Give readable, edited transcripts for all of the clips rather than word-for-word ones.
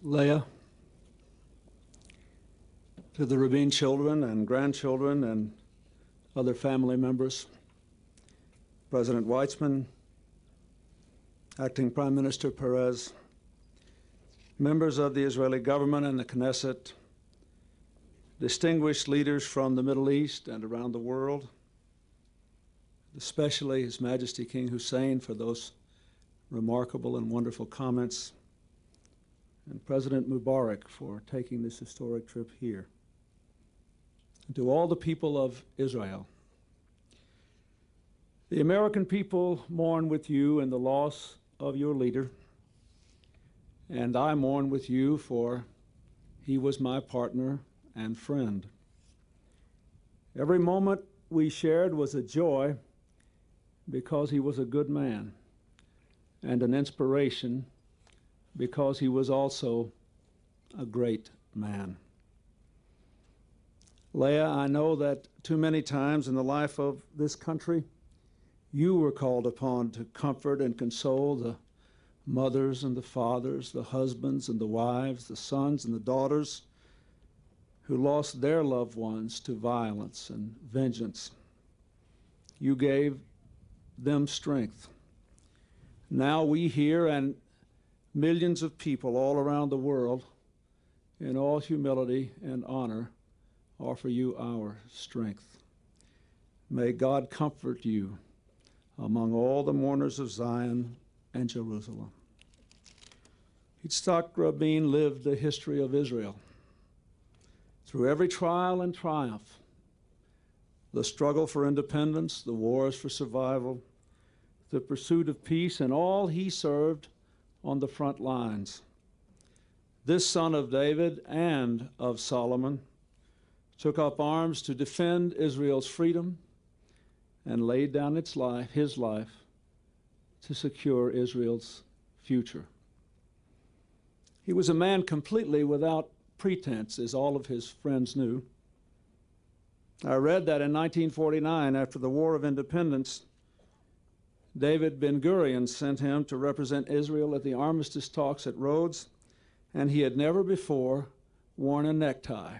Leah, to the Rabin children and grandchildren and other family members, President Weizmann, Acting Prime Minister Perez, members of the Israeli government and the Knesset, distinguished leaders from the Middle East and around the world, especially His Majesty King Hussein for those remarkable and wonderful comments, and President Mubarak for taking this historic trip here. And to all the people of Israel, the American people mourn with you in the loss of your leader, and I mourn with you, for he was my partner and friend. Every moment we shared was a joy because he was a good man, and an inspiration because he was also a great man. Leah, I know that too many times in the life of this country, you were called upon to comfort and console the mothers and the fathers, the husbands and the wives, the sons and the daughters who lost their loved ones to violence and vengeance. You gave them strength. Now we here and millions of people all around the world, in all humility and honor, offer you our strength. May God comfort you among all the mourners of Zion and Jerusalem. Yitzhak Rabin lived the history of Israel. Through every trial and triumph, the struggle for independence, the wars for survival, the pursuit of peace, and all he served on the front lines. This son of David and of Solomon took up arms to defend Israel's freedom and laid down his life to secure Israel's future. He was a man completely without pretense, as all of his friends knew. I read that in 1949, after the War of Independence, David Ben-Gurion sent him to represent Israel at the armistice talks at Rhodes, and he had never before worn a necktie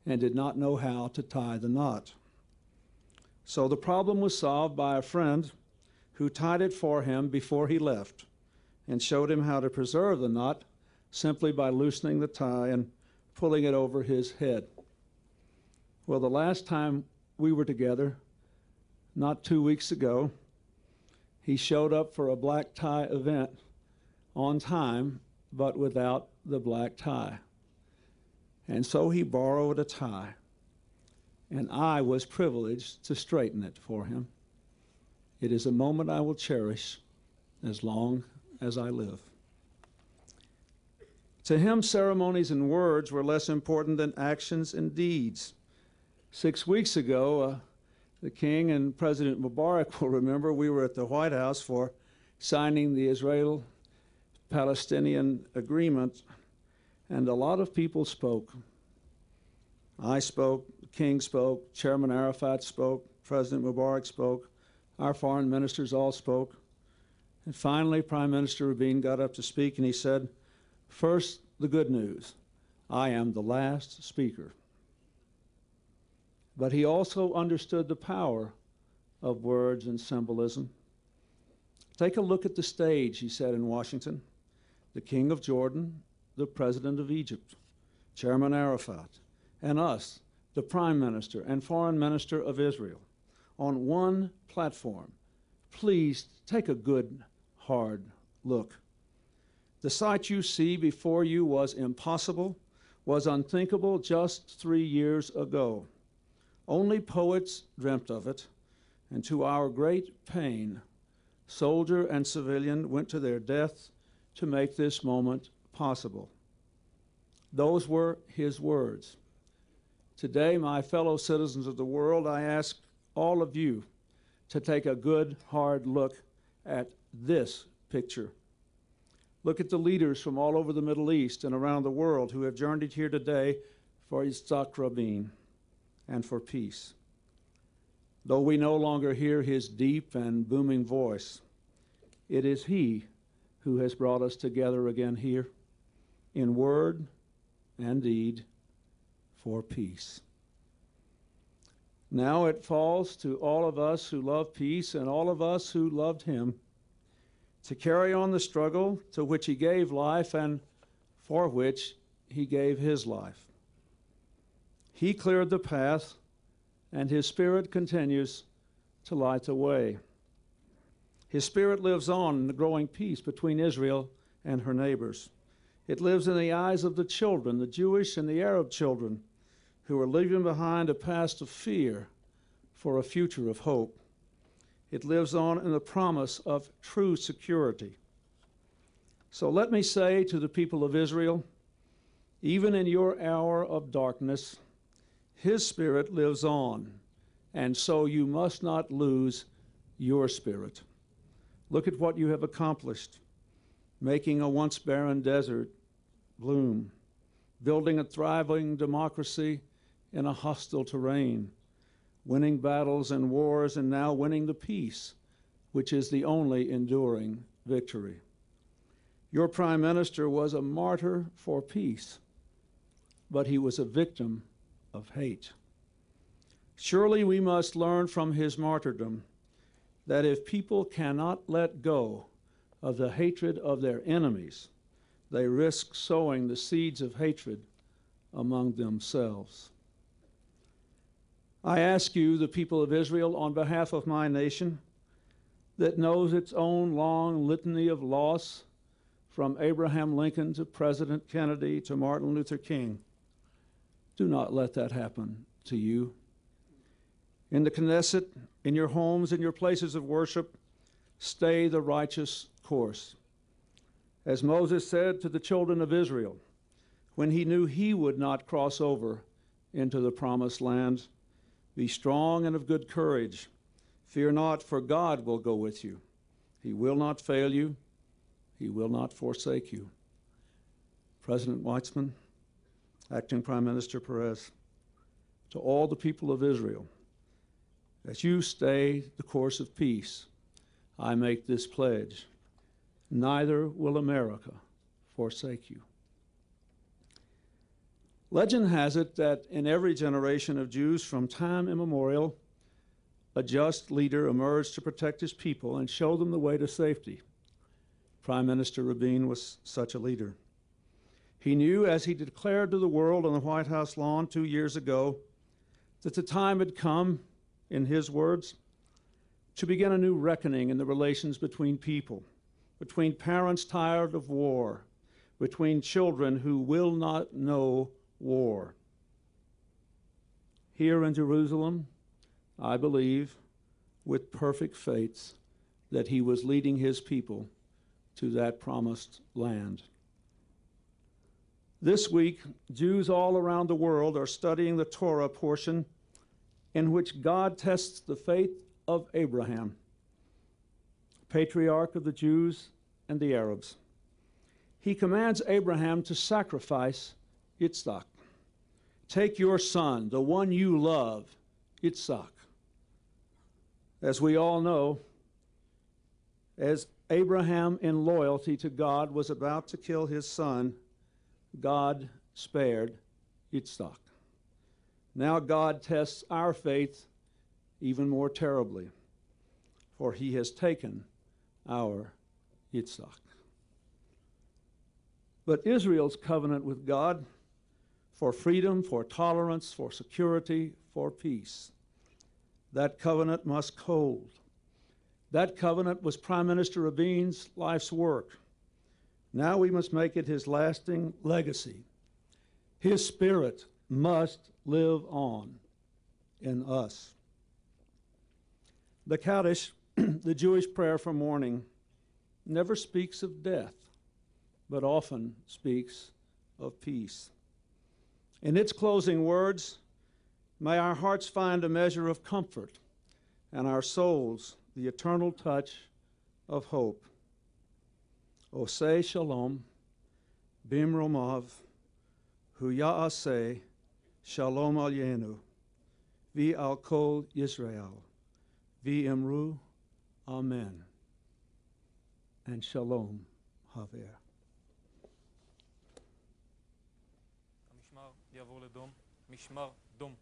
and did not know how to tie the knot. So the problem was solved by a friend who tied it for him before he left and showed him how to preserve the knot simply by loosening the tie and pulling it over his head. Well, the last time we were together, not 2 weeks ago, he showed up for a black tie event on time, but without the black tie. And so he borrowed a tie, and I was privileged to straighten it for him. It is a moment I will cherish as long as I live. To him, ceremonies and words were less important than actions and deeds. 6 weeks ago, the King and President Mubarak will remember we were at the White House for signing the Israel-Palestinian agreement, and a lot of people spoke. I spoke, the King spoke, Chairman Arafat spoke, President Mubarak spoke, our foreign ministers all spoke. And finally, Prime Minister Rabin got up to speak, and he said, "First, the good news. I am the last speaker." But he also understood the power of words and symbolism. "Take a look at the stage," he said in Washington. The King of Jordan, the President of Egypt, Chairman Arafat, and us, the Prime Minister and Foreign Minister of Israel, on one platform. Please take a good, hard look. The sight you see before you was impossible, was unthinkable just 3 years ago. Only poets dreamt of it, and to our great pain, soldier and civilian went to their death to make this moment possible. Those were his words. Today, my fellow citizens of the world, I ask all of you to take a good, hard look at this picture. Look at the leaders from all over the Middle East and around the world who have journeyed here today for Yitzhak Rabin and for peace. Though we no longer hear his deep and booming voice, it is he who has brought us together again here. in word and deed for peace. Now it falls to all of us who love peace and all of us who loved him to carry on the struggle to which he gave life and for which he gave his life. He cleared the path, and his Spirit continues to light the way. His Spirit lives on in the growing peace between Israel and her neighbors. It lives in the eyes of the children, the Jewish and the Arab children, who are leaving behind a past of fear for a future of hope. It lives on in the promise of true security. So let me say to the people of Israel, even in your hour of darkness, his Spirit lives on, and so you must not lose your spirit. Look at what you have accomplished, making a once barren desert bloom, building a thriving democracy in a hostile terrain, winning battles and wars, and now winning the peace, which is the only enduring victory. Your prime minister was a martyr for peace, but he was a victim of hate. Surely we must learn from his martyrdom that if people cannot let go of the hatred of their enemies, they risk sowing the seeds of hatred among themselves. I ask you, the people of Israel, on behalf of my nation that knows its own long litany of loss, from Abraham Lincoln to President Kennedy to Martin Luther King, do not let that happen to you. In the Knesset, in your homes, in your places of worship, stay the righteous course. As Moses said to the children of Israel, when he knew he would not cross over into the promised land, be strong and of good courage. Fear not, for God will go with you. He will not fail you. He will not forsake you. President Weitzman, Acting Prime Minister Perez, to all the people of Israel, as you stay the course of peace, I make this pledge: neither will America forsake you. Legend has it that in every generation of Jews from time immemorial, a just leader emerged to protect his people and show them the way to safety. Prime Minister Rabin was such a leader. He knew, as he declared to the world on the White House lawn 2 years ago, that the time had come, in his words, to begin a new reckoning in the relations between people, between parents tired of war, between children who will not know war. Here in Jerusalem, I believe, with perfect faith, that he was leading his people to that promised land. This week, Jews all around the world are studying the Torah portion in which God tests the faith of Abraham, patriarch of the Jews and the Arabs. He commands Abraham to sacrifice Yitzhak. Take your son, the one you love, Yitzhak. As we all know, as Abraham, in loyalty to God, was about to kill his son, God spared Yitzhak. Now God tests our faith even more terribly, for he has taken our Yitzhak. But Israel's covenant with God for freedom, for tolerance, for security, for peace, that covenant must hold. That covenant was Prime Minister Rabin's life's work. Now we must make it his lasting legacy. His spirit must live on in us. The Kaddish, the Jewish prayer for mourning, never speaks of death, but often speaks of peace. In its closing words, may our hearts find a measure of comfort and our souls the eternal touch of hope. Oseh Shalom, Bimromav, Hu Ya'aseh Shalom Alyenu, Vi Al Kol Yisrael, Vi Imru, Amen, and Shalom Haver. יעבור לדום, משמר דום.